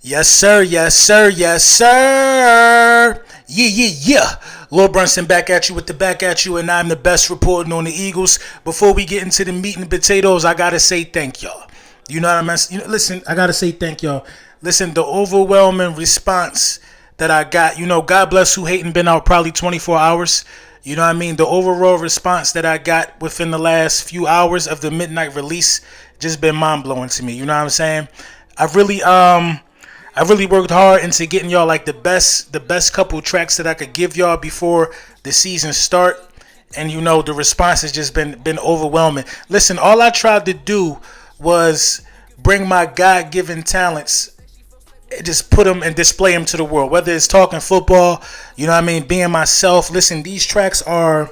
Yes, sir. Yes, sir. Yes, sir. Yeah. Lil Brunson back at you with the back at you, and I'm the best reporting on the Eagles. Before we get into the meat and potatoes, I gotta say thank y'all. You know what I mean? Listen, I gotta say thank y'all. Listen, the overwhelming response that I got. God bless who hating been out probably 24 hours. You know what I mean? The overall response that I got within the last few hours of the midnight release just been mind blowing to me. You know what I'm saying? I really worked hard into getting y'all like the best couple tracks that I could give y'all before the season start. And the response has just been overwhelming. Listen, all I tried to do was bring my God-given talents, just put them and display them to the world. Whether it's talking football, being myself. Listen, these tracks are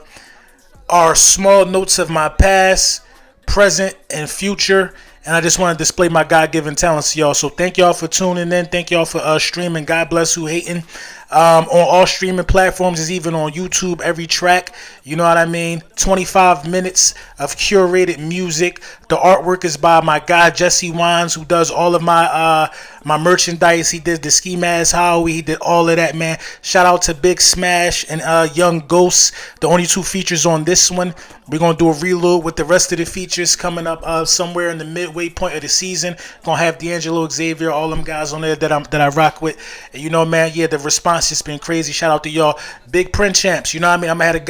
small notes of my past, present, and future. And I just want to display my God-given talents to y'all. So thank y'all for tuning in. Thank y'all for streaming. God bless who hating. On all streaming platforms, is even on YouTube, every track. You know what I mean? 25 minutes of curated music. The artwork is by my guy Jesse Wines, who does all of my merchandise. He did the Ski Mask Howie. He did all of that, man. Shout out to Big Smash and Young Ghost, the only two features on this one. We're going to do a reload with the rest of the features coming up somewhere in the midway point of the season. Going to have D'Angelo, Xavier, all them guys on there that I rock with. And man, yeah, the response just been crazy. Shout out to y'all. Big print champs, you know what I mean? I'm going to have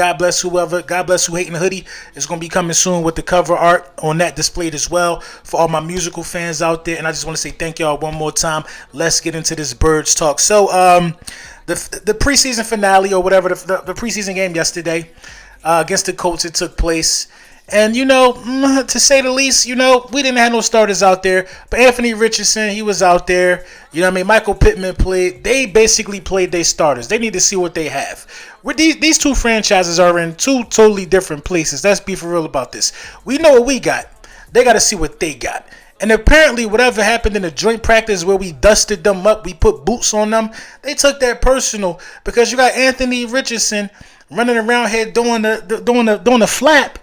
a God bless who hating hoodie. It's going to be coming soon with the cover art on that displayed as well for all my musical fans out there. And I just want to say thank y'all one more time. Let's get into this Birds talk. So, the preseason finale or whatever, the preseason game yesterday against the Colts, it took place. And, to say the least, we didn't have no starters out there. But Anthony Richardson, he was out there. You know what I mean? Michael Pittman played. They basically played their starters. They need to see what they have. These two franchises are in two totally different places. Let's be for real about this. We know what we got. They got to see what they got. And apparently, whatever happened in the joint practice where we dusted them up, we put boots on them, they took that personal. Because you got Anthony Richardson running around here doing the flap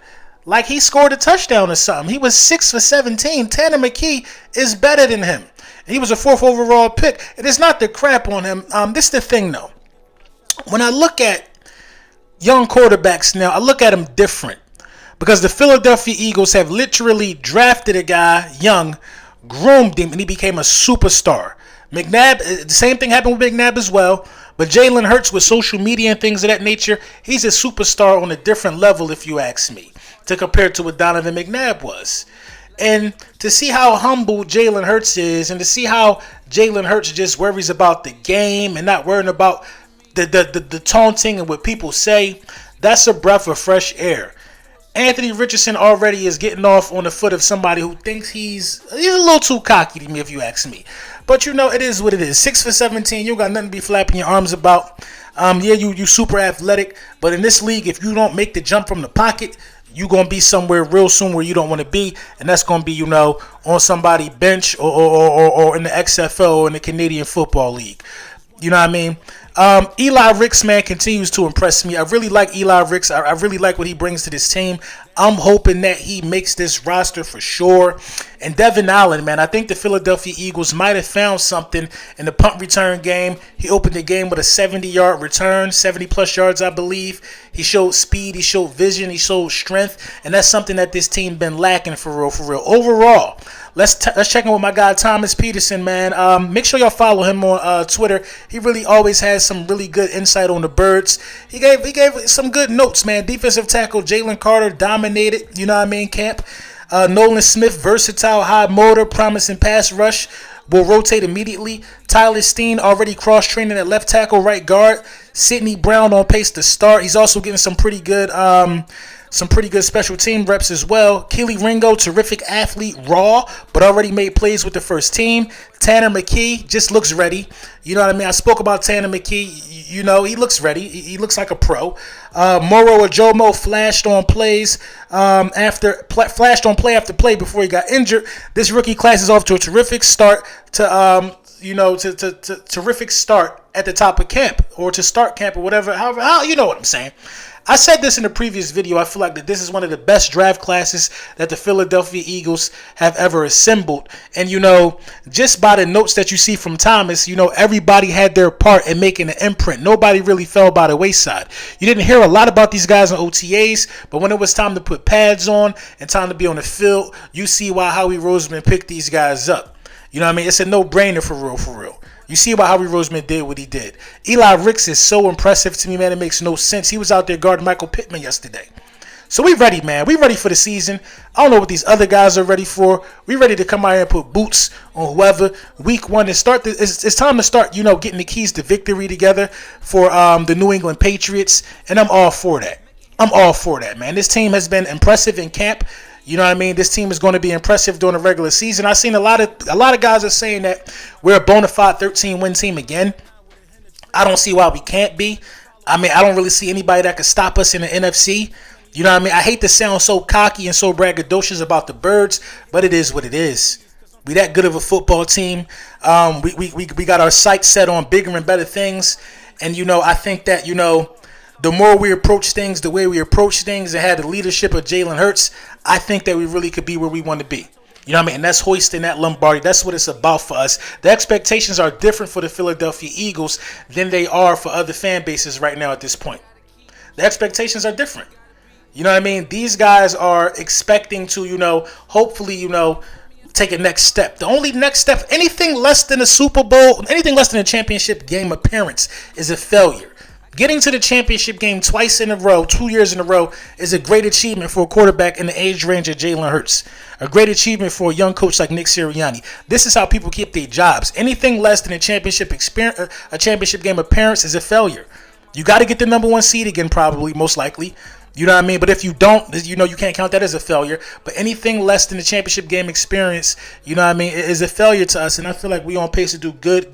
like he scored a touchdown or something. He was 6 for 17. Tanner McKee is better than him. He was a 4th overall pick. It is not the crap on him. This is the thing, though. When I look at young quarterbacks now, I look at them different. Because the Philadelphia Eagles have literally drafted a guy young, groomed him, and he became a superstar. McNabb, the same thing happened with McNabb as well. But Jalen Hurts with social media and things of that nature, he's a superstar on a different level, if you ask me, to compare to what Donovan McNabb was. And to see how humble Jalen Hurts is, and to see how Jalen Hurts just worries about the game and not worrying about the taunting and what people say, that's a breath of fresh air. Anthony Richardson already is getting off on the foot of somebody who thinks he's a little too cocky to me, if you ask me. But it is what it is. 6 for 17, you got nothing to be flapping your arms about. You super athletic, but in this league, if you don't make the jump from the pocket, you're going to be somewhere real soon where you don't want to be, and that's going to be, on somebody's bench or in the XFL or in the Canadian Football League. You know what I mean? Eli Ricks, man, continues to impress me. I really like Eli Ricks. I really like what he brings to this team. I'm hoping that he makes this roster for sure. And Devon Allen, man, I think the Philadelphia Eagles might have found something in the punt return game. He opened the game with a 70-yard return, 70-plus yards, I believe. He showed speed, he showed vision, he showed strength, and that's something that this team been lacking for real. Overall, let's check in with my guy Thomas Peterson, man. Make sure y'all follow him on Twitter. He really always has some really good insight on the Birds. He gave some good notes, man. Defensive tackle Jalen Carter dominated, camp. Nolan Smith, versatile, high motor, promising pass rush, will rotate immediately. Tyler Steen already cross-training at left tackle, right guard. Sidney Brown on pace to start. He's also getting some pretty good special team reps as well. Keely Ringo, terrific athlete, raw, but already made plays with the first team. Tanner McKee just looks ready. You know what I mean? I spoke about Tanner McKee. He looks ready. He looks like a pro. Moro Ajomo flashed on play after play before he got injured. This rookie class is off to a terrific start terrific start at the top of camp or to start camp or whatever. However, you know what I'm saying. I said this in a previous video. I feel like that this is one of the best draft classes that the Philadelphia Eagles have ever assembled. And, just by the notes that you see from Thomas, everybody had their part in making an imprint. Nobody really fell by the wayside. You didn't hear a lot about these guys in OTAs, but when it was time to put pads on and time to be on the field, you see why Howie Roseman picked these guys up. You know what I mean? It's a no-brainer for real, for real. You see why Howie Roseman did what he did. Eli Ricks is so impressive to me, man. It makes no sense. He was out there guarding Michael Pittman yesterday. So we ready, man. We ready for the season. I don't know what these other guys are ready for. We ready to come out here and put boots on whoever. Week 1 and start. It's time to start, getting the keys to victory together for the New England Patriots. And I'm all for that. I'm all for that, man. This team has been impressive in camp. You know what I mean? This team is going to be impressive during the regular season. I've seen a lot of guys are saying that we're a bona fide 13-win team again. I don't see why we can't be. I mean, I don't really see anybody that could stop us in the NFC. You know what I mean? I hate to sound so cocky and so braggadocious about the Birds, but it is what it is. We that good of a football team. We got our sights set on bigger and better things. And, I think that, the more we approach things, the way we approach things, and had the leadership of Jalen Hurts, I think that we really could be where we want to be. You know what I mean? And that's hoisting that Lombardi. That's what it's about for us. The expectations are different for the Philadelphia Eagles than they are for other fan bases right now at this point. The expectations are different. You know what I mean? These guys are expecting to, hopefully, take a next step. The only next step, anything less than a Super Bowl, anything less than a championship game appearance is a failure. Getting to the championship game twice in a row, 2 years in a row, is a great achievement for a quarterback in the age range of Jalen Hurts. A great achievement for a young coach like Nick Sirianni. This is how people keep their jobs. Anything less than a championship experience, a championship game appearance is a failure. You got to get the number 1 seed again, probably, most likely. You know what I mean? But if you don't, you can't count that as a failure. But anything less than the championship game experience, you know what I mean, is a failure to us. And I feel like we on pace to do good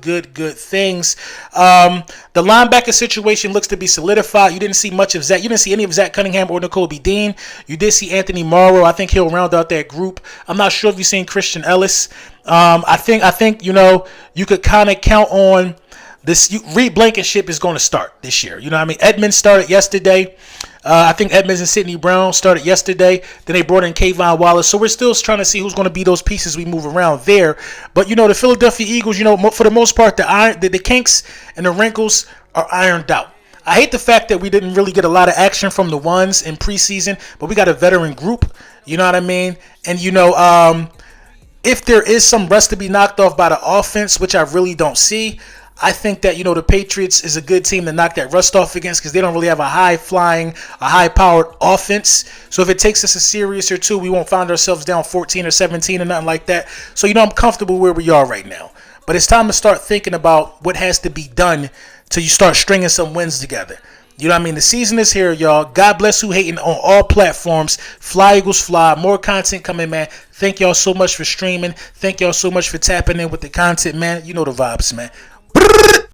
things. The linebacker situation looks to be solidified. You didn't see much of Zach. You didn't see any of Zach Cunningham or Nakobe Dean. You did see Anthony Morrow. I think he'll round out that group. I'm not sure if you've seen Christian Ellis. I think you could kind of count on this. Reed Blankenship is going to start this year. You know what I mean? Edmonds started yesterday. I think Edmonds and Sidney Brown started yesterday. Then they brought in Kayvon Wallace. So we're still trying to see who's going to be those pieces we move around there. But, the Philadelphia Eagles, for the most part, the kinks and the wrinkles are ironed out. I hate the fact that we didn't really get a lot of action from the ones in preseason, but we got a veteran group. You know what I mean? And, if there is some rust to be knocked off by the offense, which I really don't see, I think that, the Patriots is a good team to knock that rust off against because they don't really have a high-flying, a high-powered offense. So if it takes us a series or two, we won't find ourselves down 14 or 17 or nothing like that. So, I'm comfortable where we are right now. But it's time to start thinking about what has to be done till you start stringing some wins together. You know what I mean? The season is here, y'all. God bless who hating on all platforms. Fly Eagles fly. More content coming, man. Thank y'all so much for streaming. Thank y'all so much for tapping in with the content, man. You know the vibes, man.